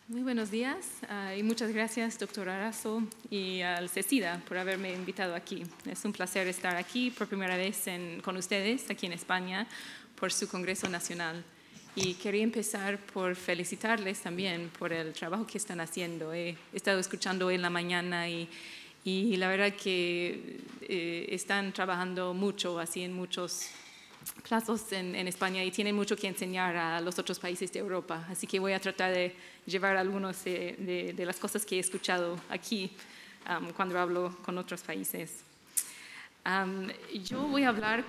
Muy buenos días y muchas gracias, doctor Arazo, y al CECIDA por haberme invitado aquí. Es un placer estar aquí por primera vez con ustedes, aquí en España, por su Congreso Nacional. Y quería empezar por felicitarles también por el trabajo que están haciendo. He estado escuchando hoy en la mañana y la verdad que están trabajando mucho, así en muchos plazos en España, y tienen mucho que enseñar a los otros países de Europa. Así que voy a tratar de llevar algunas de las cosas que he escuchado aquí cuando hablo con otros países. Yo voy a hablar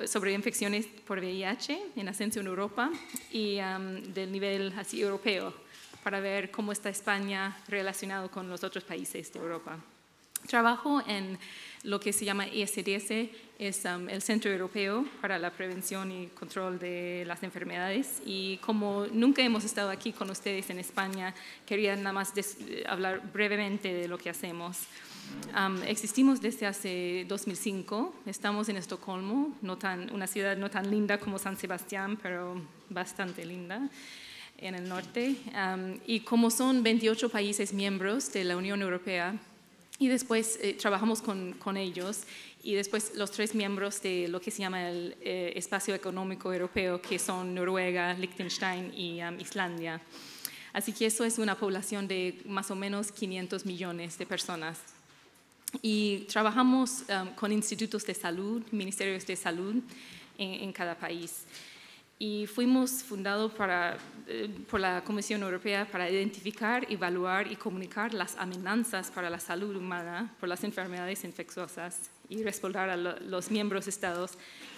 sobre infecciones por VIH en ascenso en Europa y del nivel así europeo, para ver cómo está España relacionado con los otros países de Europa. Trabajo en lo que se llama ECDS, es el Centro Europeo para la Prevención y Control de las Enfermedades, y como nunca hemos estado aquí con ustedes en España, quería nada más hablar brevemente de lo que hacemos. Existimos desde hace 2005, estamos en Estocolmo, una ciudad no tan linda como San Sebastián, pero bastante linda, en el norte, y como son 28 países miembros de la Unión Europea, y después trabajamos con ellos, y después los 3 miembros de lo que se llama el Espacio Económico Europeo, que son Noruega, Liechtenstein y Islandia. Así que eso es una población de más o menos 500 millones de personas. Y trabajamos con institutos de salud, ministerios de salud en cada país. Y fuimos fundados por la Comisión Europea para identificar, evaluar y comunicar las amenazas para la salud humana por las enfermedades infecciosas y respaldar a los miembros estados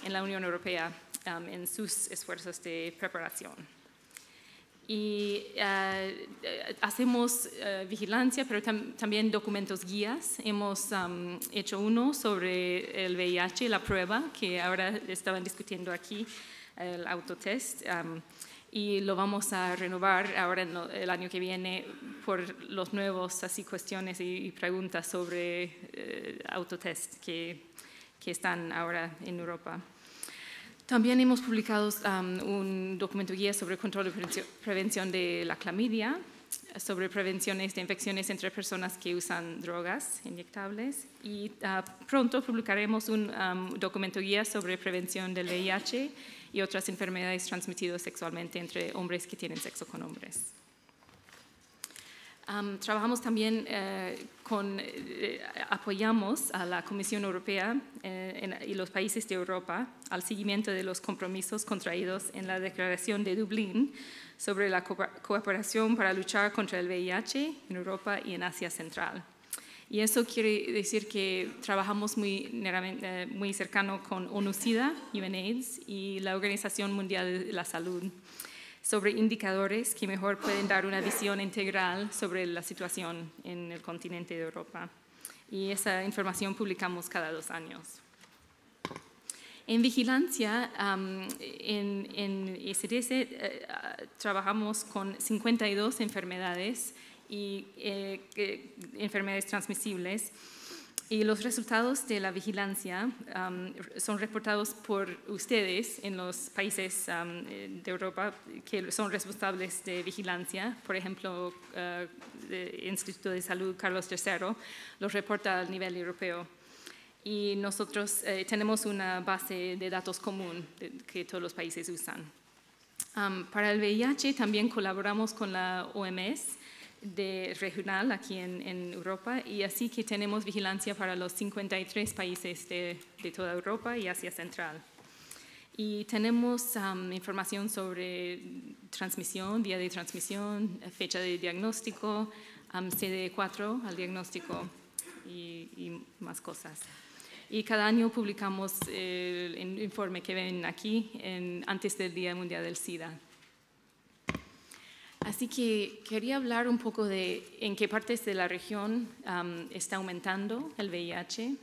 en la Unión Europea en sus esfuerzos de preparación. Y hacemos vigilancia, pero también documentos guías. Hemos hecho uno sobre el VIH, la prueba que ahora estaban discutiendo aquí, el autotest, y lo vamos a renovar ahora el año que viene por los nuevos cuestiones y preguntas sobre autotest que están ahora en Europa. También hemos publicado un documento guía sobre control y prevención de la clamidia, sobre prevenciones de infecciones entre personas que usan drogas inyectables, y pronto publicaremos un documento guía sobre prevención del VIH y otras enfermedades transmitidas sexualmente entre hombres que tienen sexo con hombres. Trabajamos también apoyamos a la Comisión Europea y los países de Europa al seguimiento de los compromisos contraídos en la Declaración de Dublín sobre la cooperación para luchar contra el VIH en Europa y en Asia Central. Y eso quiere decir que trabajamos muy cercano con ONU-SIDA, UNAIDS y la Organización Mundial de la Salud, sobre indicadores que mejor pueden dar una visión integral sobre la situación en el continente de Europa. Y esa información publicamos cada 2 años. En vigilancia, en ECDS trabajamos con 52 enfermedades y enfermedades transmisibles. Y los resultados de la vigilancia son reportados por ustedes en los países de Europa que son responsables de vigilancia. Por ejemplo, el Instituto de Salud Carlos III los reporta a nivel europeo. Y nosotros tenemos una base de datos común que todos los países usan. Para el VIH también colaboramos con la OMS, regional aquí en Europa, y así que tenemos vigilancia para los 53 países de toda Europa y Asia Central. Y tenemos información sobre transmisión, día de transmisión, fecha de diagnóstico, CD4 al diagnóstico y más cosas. Y cada año publicamos el informe que ven aquí antes del Día Mundial del SIDA. Así que quería hablar un poco de en qué partes de la región está aumentando el VIH,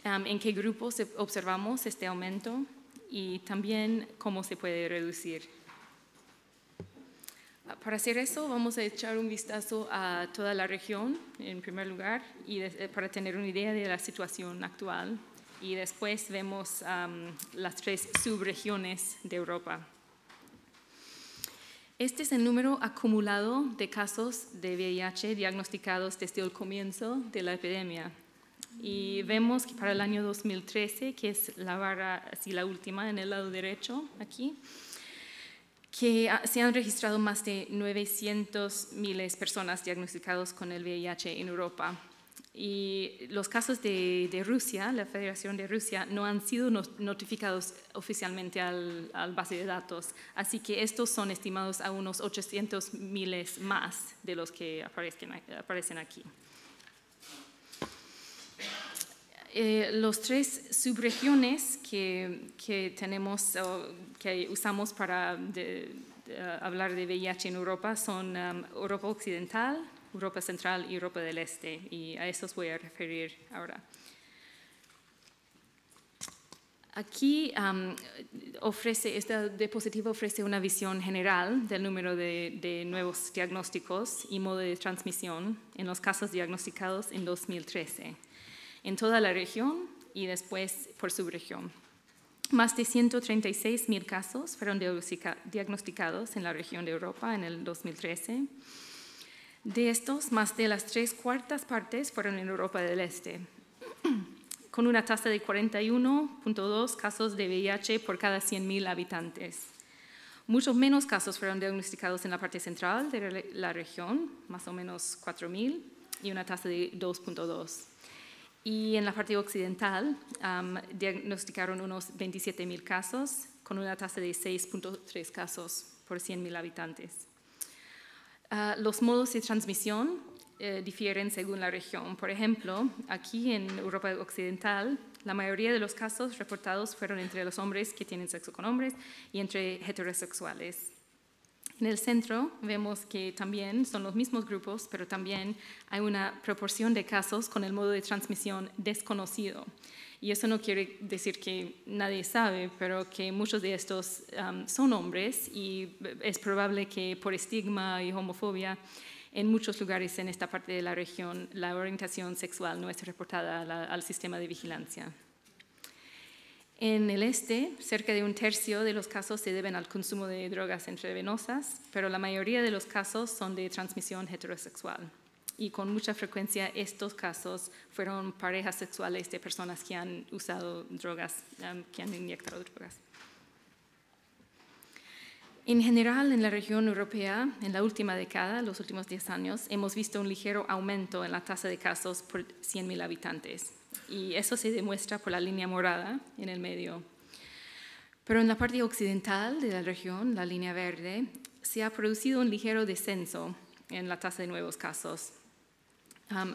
en qué grupos observamos este aumento y también cómo se puede reducir. Para hacer eso vamos a echar un vistazo a toda la región en primer lugar y para tener una idea de la situación actual, y después vemos las 3 subregiones de Europa. Este es el número acumulado de casos de VIH diagnosticados desde el comienzo de la epidemia. Y vemos que para el año 2013, que es la barra, así la última en el lado derecho aquí, que se han registrado más de 900,000 personas diagnosticadas con el VIH en Europa. Y los casos de Rusia, la Federación de Rusia, no han sido notificados oficialmente al base de datos, así que estos son estimados a unos 800,000 más de los que aparecen aquí. Los 3 subregiones que tenemos, que usamos para hablar de VIH en Europa son Europa Occidental, Europa Central y Europa del Este, y a esos voy a referir ahora. Aquí esta diapositiva ofrece una visión general del número de nuevos diagnósticos y modo de transmisión en los casos diagnosticados en 2013, en toda la región y después por subregión. Más de 136,000 casos fueron diagnosticados en la región de Europa en el 2013. De estos, más de las 3/4 partes fueron en Europa del Este, con una tasa de 41.2 casos de VIH por cada 100,000 habitantes. Muchos menos casos fueron diagnosticados en la parte central de la región, más o menos 4,000, y una tasa de 2.2. Y en la parte occidental diagnosticaron unos 27,000 casos, con una tasa de 6.3 casos por 100,000 habitantes. Los modos de transmisión difieren según la región. Por ejemplo, aquí en Europa Occidental, la mayoría de los casos reportados fueron entre los hombres que tienen sexo con hombres y entre heterosexuales. En el centro vemos que también son los mismos grupos, pero también hay una proporción de casos con el modo de transmisión desconocido. Y eso no quiere decir que nadie sabe, pero que muchos de estos son hombres y es probable que por estigma y homofobia en muchos lugares en esta parte de la región la orientación sexual no es reportada al sistema de vigilancia. En el este, cerca de 1/3 de los casos se deben al consumo de drogas intravenosas, pero la mayoría de los casos son de transmisión heterosexual. Y con mucha frecuencia estos casos fueron parejas sexuales de personas que han usado drogas, que han inyectado drogas. En general, en la región europea, en la última década, los últimos 10 años, hemos visto un ligero aumento en la tasa de casos por 100,000 habitantes. Y eso se demuestra por la línea morada en el medio. Pero en la parte occidental de la región, la línea verde, se ha producido un ligero descenso en la tasa de nuevos casos.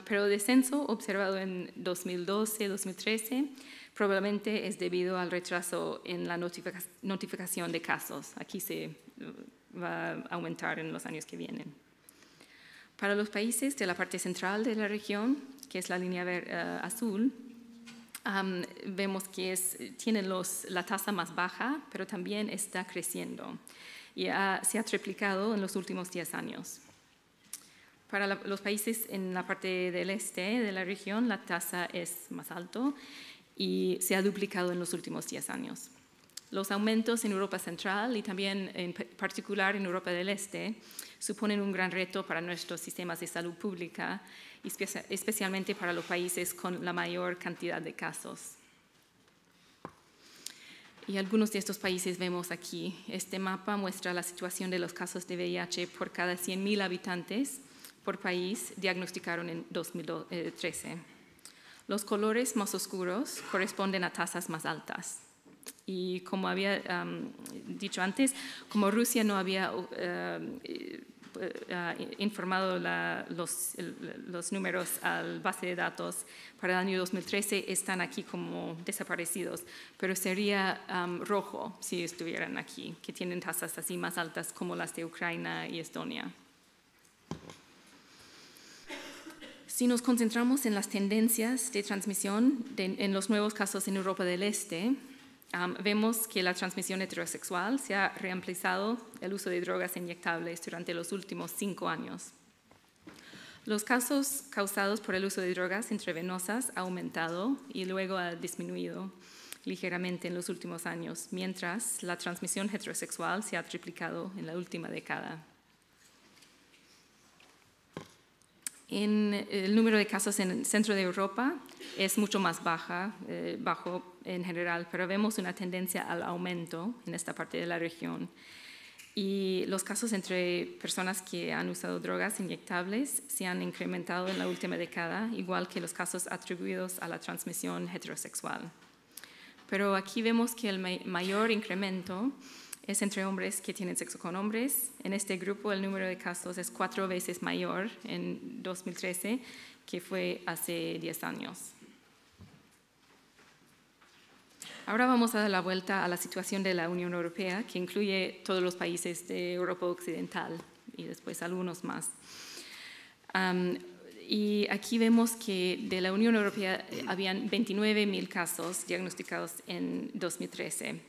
Pero el descenso observado en 2012-2013 probablemente es debido al retraso en la notificación de casos. Aquí se va a aumentar en los años que vienen. Para los países de la parte central de la región, que es la línea azul, vemos que tienen la tasa más baja, pero también está creciendo y se ha triplicado en los últimos 10 años. Para los países en la parte del este de la región, la tasa es más alta y se ha duplicado en los últimos 10 años. Los aumentos en Europa Central y también en particular en Europa del Este suponen un gran reto para nuestros sistemas de salud pública, especialmente para los países con la mayor cantidad de casos. Y algunos de estos países vemos aquí. Este mapa muestra la situación de los casos de VIH por cada 100,000 habitantes por país diagnosticaron en 2013. Los colores más oscuros corresponden a tasas más altas. Y como había dicho antes, como Rusia no había informado los números al base de datos para el año 2013, están aquí como desaparecidos, pero sería rojo si estuvieran aquí, que tienen tasas así más altas como las de Ucrania y Estonia. Si nos concentramos en las tendencias de transmisión en los nuevos casos en Europa del Este, vemos que la transmisión heterosexual se ha reampliado el uso de drogas inyectables durante los últimos 5 años. Los casos causados por el uso de drogas intravenosas ha aumentado y luego ha disminuido, ligeramente en los últimos años, mientras la transmisión heterosexual se ha triplicado en la última década. El número de casos en el centro de Europa es mucho más bajo en general, pero vemos una tendencia al aumento en esta parte de la región. Y los casos entre personas que han usado drogas inyectables se han incrementado en la última década, igual que los casos atribuidos a la transmisión heterosexual. Pero aquí vemos que el mayor incremento es entre hombres que tienen sexo con hombres. En este grupo el número de casos es 4 veces mayor en 2013 que fue hace 10 años. Ahora vamos a dar la vuelta a la situación de la Unión Europea, que incluye todos los países de Europa Occidental y después algunos más. Y aquí vemos que de la Unión Europea habían 29.000 casos diagnosticados en 2013.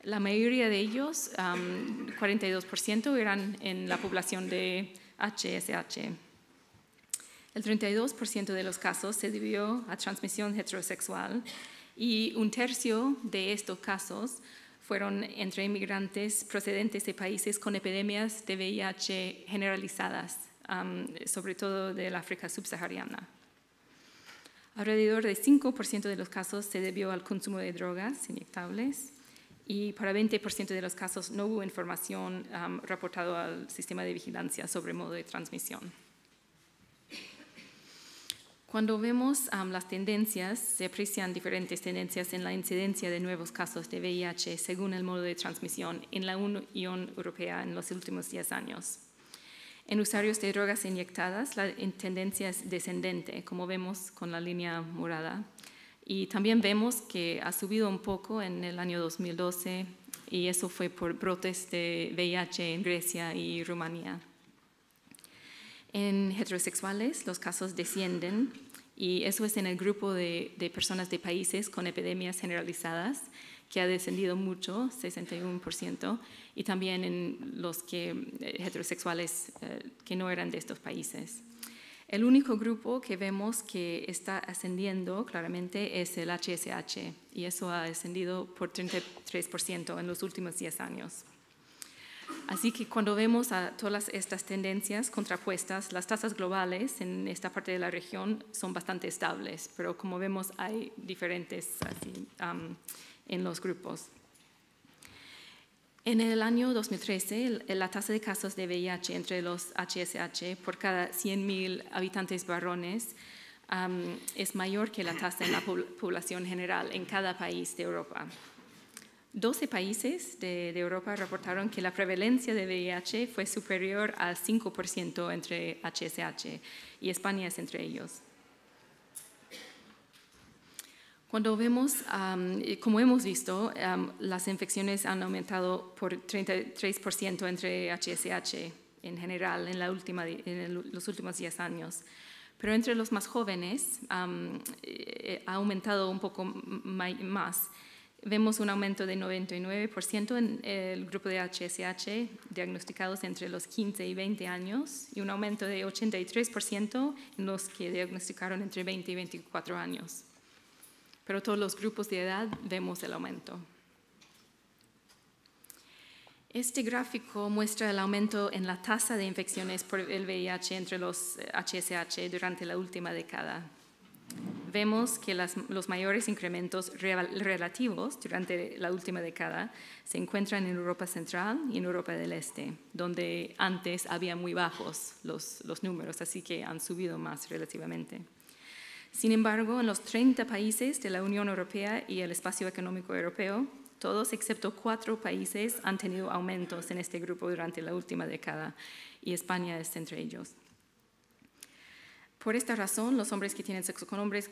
La mayoría de ellos, 42%, eran en la población de HSH. El 32% de los casos se debió a transmisión heterosexual y 1/3 de estos casos fueron entre inmigrantes procedentes de países con epidemias de VIH generalizadas, sobre todo del África subsahariana. Alrededor de 5% de los casos se debió al consumo de drogas inyectables y para 20% de los casos no hubo información reportada al sistema de vigilancia sobre modo de transmisión. Cuando vemos las tendencias, se aprecian diferentes tendencias en la incidencia de nuevos casos de VIH según el modo de transmisión en la Unión Europea en los últimos 10 años. En usuarios de drogas inyectadas, la tendencia es descendente, como vemos con la línea morada. Y también vemos que ha subido un poco en el año 2012, y eso fue por brotes de VIH en Grecia y Rumanía. En heterosexuales, los casos descienden, y eso es en el grupo de personas de países con epidemias generalizadas, que ha descendido mucho, 61%, y también en los heterosexuales que no eran de estos países. El único grupo que vemos que está ascendiendo claramente es el HSH, y eso ha ascendido por 33% en los últimos 10 años. Así que cuando vemos a todas estas tendencias contrapuestas, las tasas globales en esta parte de la región son bastante estables, pero como vemos hay diferentes en los grupos. En el año 2013, la tasa de casos de VIH entre los HSH por cada 100.000 habitantes varones es mayor que la tasa en la población general en cada país de Europa. 12 países de Europa reportaron que la prevalencia de VIH fue superior al 5% entre HSH, y España es entre ellos. Cuando vemos, como hemos visto, las infecciones han aumentado por 33% entre HSH en general en los últimos 10 años. Pero entre los más jóvenes ha aumentado un poco más. Vemos un aumento de 99% en el grupo de HSH diagnosticados entre los 15 y 20 años y un aumento de 83% en los que diagnosticaron entre 20 y 24 años. Pero todos los grupos de edad vemos el aumento. Este gráfico muestra el aumento en la tasa de infecciones por el VIH entre los HSH durante la última década. Vemos que los mayores incrementos relativos durante la última década se encuentran en Europa Central y en Europa del Este, donde antes había muy bajos los números, así que han subido más relativamente. Sin embargo, en los 30 países de la Unión Europea y el Espacio Económico Europeo, todos excepto 4 países han tenido aumentos en este grupo durante la última década, y España es entre ellos. Por esta razón, los hombres que tienen sexo con hombres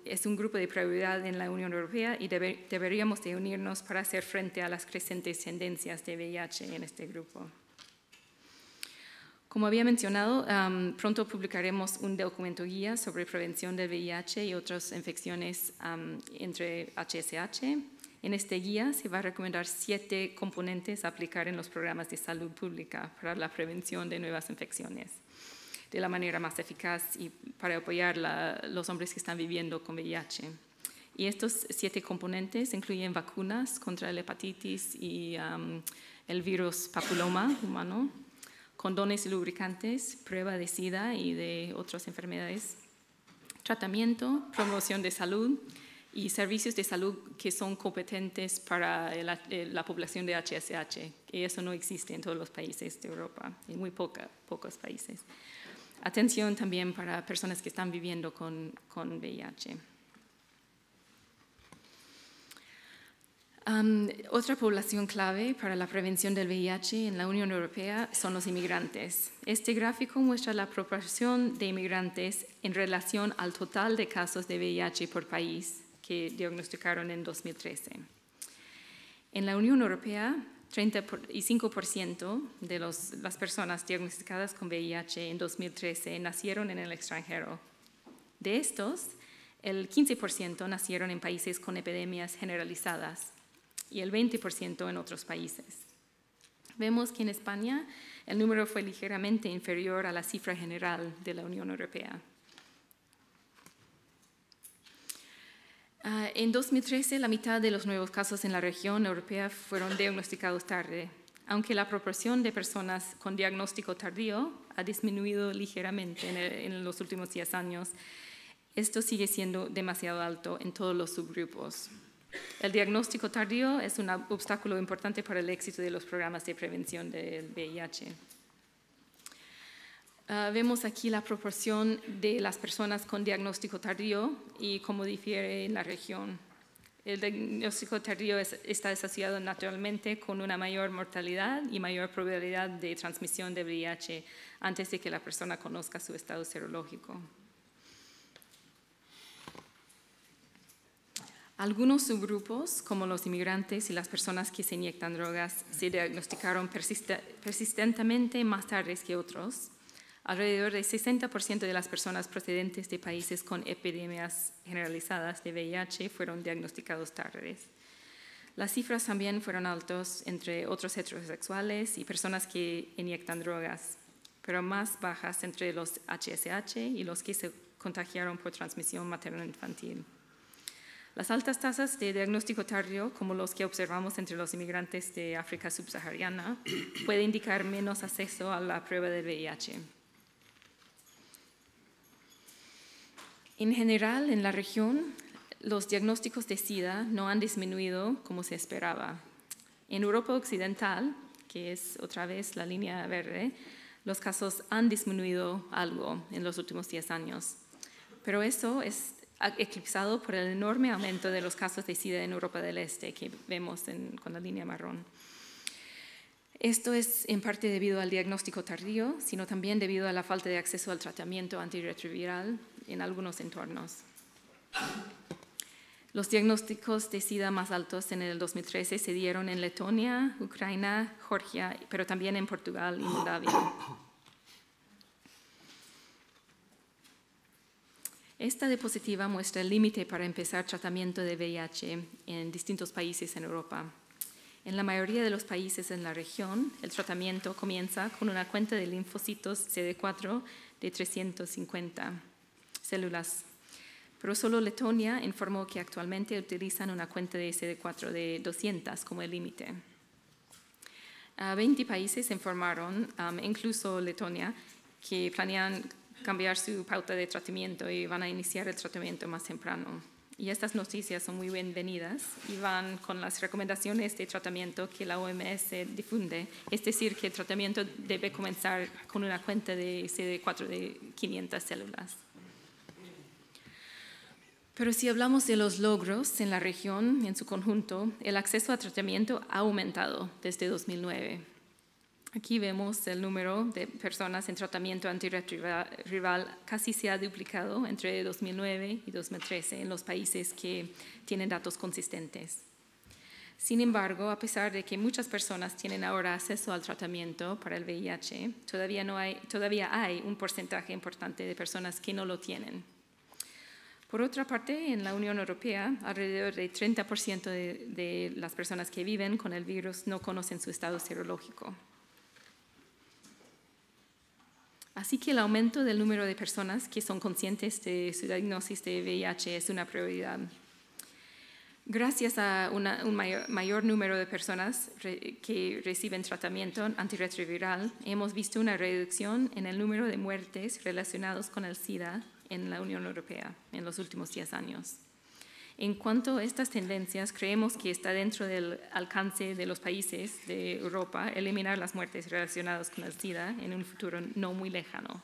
es un grupo de prioridad en la Unión Europea y deberíamos de unirnos para hacer frente a las crecientes tendencias de VIH en este grupo. Como había mencionado, pronto publicaremos un documento guía sobre prevención del VIH y otras infecciones entre HSH. En este guía se va a recomendar 7 componentes a aplicar en los programas de salud pública para la prevención de nuevas infecciones de la manera más eficaz y para apoyar los hombres que están viviendo con VIH. Y estos 7 componentes incluyen vacunas contra la hepatitis y el virus papiloma humano, condones y lubricantes, prueba de SIDA y de otras enfermedades, tratamiento, promoción de salud y servicios de salud que son competentes para la población de HSH. Y eso no existe en todos los países de Europa, en muy pocos países. Atención también para personas que están viviendo con VIH. Otra población clave para la prevención del VIH en la Unión Europea son los inmigrantes. Este gráfico muestra la proporción de inmigrantes en relación al total de casos de VIH por país que diagnosticaron en 2013. En la Unión Europea, 35% de las personas diagnosticadas con VIH en 2013 nacieron en el extranjero. De estos, el 15% nacieron en países con epidemias generalizadas y el 20% en otros países. Vemos que en España el número fue ligeramente inferior a la cifra general de la Unión Europea. En 2013, la mitad de los nuevos casos en la región europea fueron diagnosticados tarde, aunque la proporción de personas con diagnóstico tardío ha disminuido ligeramente en los últimos 10 años. Esto sigue siendo demasiado alto en todos los subgrupos. El diagnóstico tardío es un obstáculo importante para el éxito de los programas de prevención del VIH. Vemos aquí la proporción de las personas con diagnóstico tardío y cómo difiere en la región. El diagnóstico tardío está asociado naturalmente con una mayor mortalidad y mayor probabilidad de transmisión de VIH antes de que la persona conozca su estado serológico. Algunos subgrupos, como los inmigrantes y las personas que se inyectan drogas, se diagnosticaron persistentemente más tarde que otros. Alrededor del 60% de las personas procedentes de países con epidemias generalizadas de VIH fueron diagnosticados tarde. Las cifras también fueron altas entre otros heterosexuales y personas que inyectan drogas, pero más bajas entre los HSH y los que se contagiaron por transmisión materno-infantil. Las altas tasas de diagnóstico tardío, como los que observamos entre los inmigrantes de África subsahariana, puede indicar menos acceso a la prueba de VIH. En general, en la región, los diagnósticos de SIDA no han disminuido como se esperaba. En Europa Occidental, que es otra vez la línea verde, los casos han disminuido algo en los últimos 10 años, pero eso es eclipsado por el enorme aumento de los casos de SIDA en Europa del Este que vemos con la línea marrón. Esto es en parte debido al diagnóstico tardío, sino también debido a la falta de acceso al tratamiento antirretroviral en algunos entornos. Los diagnósticos de SIDA más altos en el 2013 se dieron en Letonia, Ucrania, Georgia, pero también en Portugal y Moldavia. Esta diapositiva muestra el límite para empezar tratamiento de VIH en distintos países en Europa. En la mayoría de los países en la región, el tratamiento comienza con una cuenta de linfocitos CD4 de 350 células, pero solo Letonia informó que actualmente utilizan una cuenta de CD4 de 200 como el límite. 20 países informaron, incluso Letonia, que planean cambiar su pauta de tratamiento y van a iniciar el tratamiento más temprano. Y estas noticias son muy bienvenidas y van con las recomendaciones de tratamiento que la OMS difunde, es decir, que el tratamiento debe comenzar con una cuenta de CD4 de 500 células. Pero si hablamos de los logros en la región en su conjunto, el acceso a tratamiento ha aumentado desde 2009. Aquí vemos el número de personas en tratamiento antirretroviral casi se ha duplicado entre 2009 y 2013 en los países que tienen datos consistentes. Sin embargo, a pesar de que muchas personas tienen ahora acceso al tratamiento para el VIH, todavía hay un porcentaje importante de personas que no lo tienen. Por otra parte, en la Unión Europea, alrededor del 30% de las personas que viven con el virus no conocen su estado serológico. Así que el aumento del número de personas que son conscientes de su diagnosis de VIH es una prioridad. Gracias a un mayor número de personas que reciben tratamiento antirretroviral, hemos visto una reducción en el número de muertes relacionadas con el SIDA en la Unión Europea en los últimos 10 años. En cuanto a estas tendencias, creemos que está dentro del alcance de los países de Europa eliminar las muertes relacionadas con el SIDA en un futuro no muy lejano.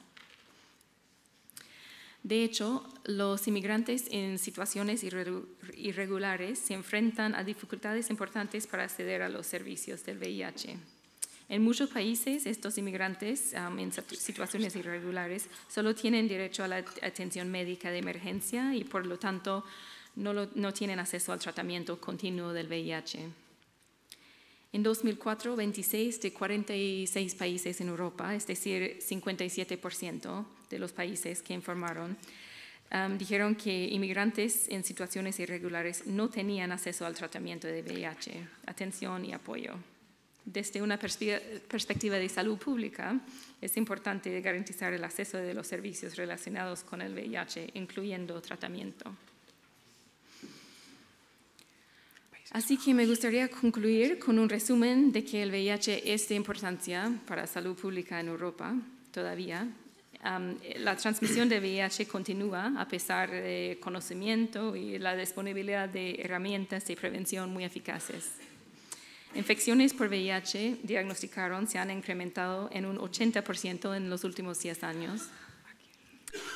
De hecho, los inmigrantes en situaciones irregulares se enfrentan a dificultades importantes para acceder a los servicios del VIH. En muchos países, estos inmigrantes en situaciones irregulares solo tienen derecho a la atención médica de emergencia y, por lo tanto, no tienen acceso al tratamiento continuo del VIH. En 2004, 26 de 46 países en Europa, es decir, 57% de los países que informaron, dijeron que inmigrantes en situaciones irregulares no tenían acceso al tratamiento de VIH, atención y apoyo. Desde una perspectiva de salud pública, es importante garantizar el acceso de los servicios relacionados con el VIH, incluyendo tratamiento. Así que me gustaría concluir con un resumen de que el VIH es de importancia para la salud pública en Europa todavía. La transmisión del VIH continúa a pesar del conocimiento y la disponibilidad de herramientas de prevención muy eficaces. Infecciones por VIH diagnosticaron se han incrementado en un 80% en los últimos 10 años.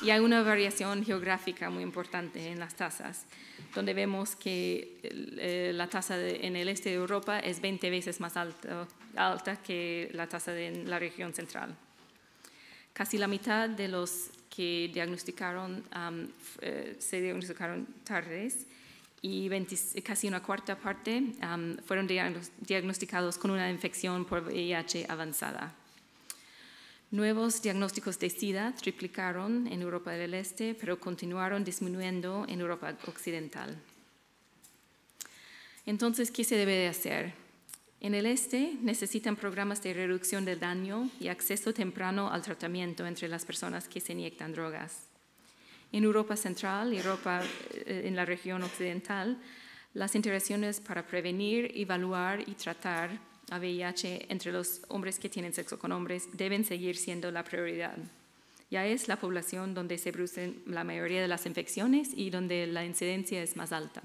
Y hay una variación geográfica muy importante en las tasas, donde vemos que la tasa en el este de Europa es 20 veces más alta que la tasa en la región central. Casi la mitad de los que diagnosticaron se diagnosticaron tardes y casi una cuarta parte fueron diagnosticados con una infección por VIH avanzada. Nuevos diagnósticos de SIDA triplicaron en Europa del Este, pero continuaron disminuyendo en Europa Occidental. Entonces, ¿qué se debe de hacer? En el Este necesitan programas de reducción del daño y acceso temprano al tratamiento entre las personas que se inyectan drogas. En Europa Central y en la región occidental, las interacciones para prevenir, evaluar y tratar a VIH entre los hombres que tienen sexo con hombres deben seguir siendo la prioridad. Ya es la población donde se producen la mayoría de las infecciones y donde la incidencia es más alta.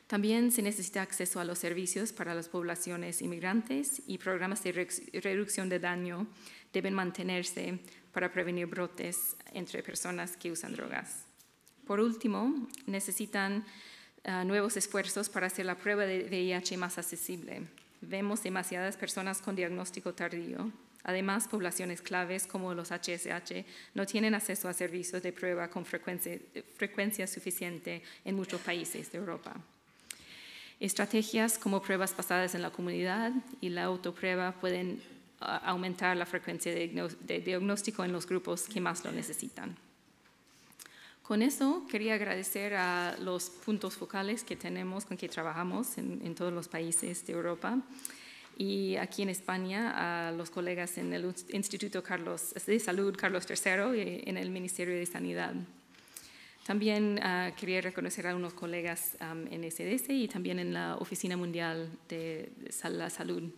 También se necesita acceso a los servicios para las poblaciones inmigrantes y programas de reducción de daño deben mantenerse para prevenir brotes entre personas que usan drogas. Por último, necesitan nuevos esfuerzos para hacer la prueba de VIH más accesible. Vemos demasiadas personas con diagnóstico tardío. Además, poblaciones claves como los HSH no tienen acceso a servicios de prueba con frecuencia suficiente en muchos países de Europa. Estrategias como pruebas basadas en la comunidad y la autoprueba pueden aumentar la frecuencia de diagnóstico en los grupos que más lo necesitan. Con eso, quería agradecer a los puntos focales que tenemos, con que trabajamos en todos los países de Europa. Y aquí en España, a los colegas en el Instituto de Salud Carlos III y en el Ministerio de Sanidad. También quería reconocer a unos colegas en ECDC y también en la Oficina Mundial de la Salud.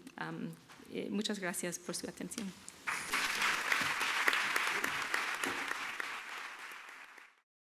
Muchas gracias por su atención.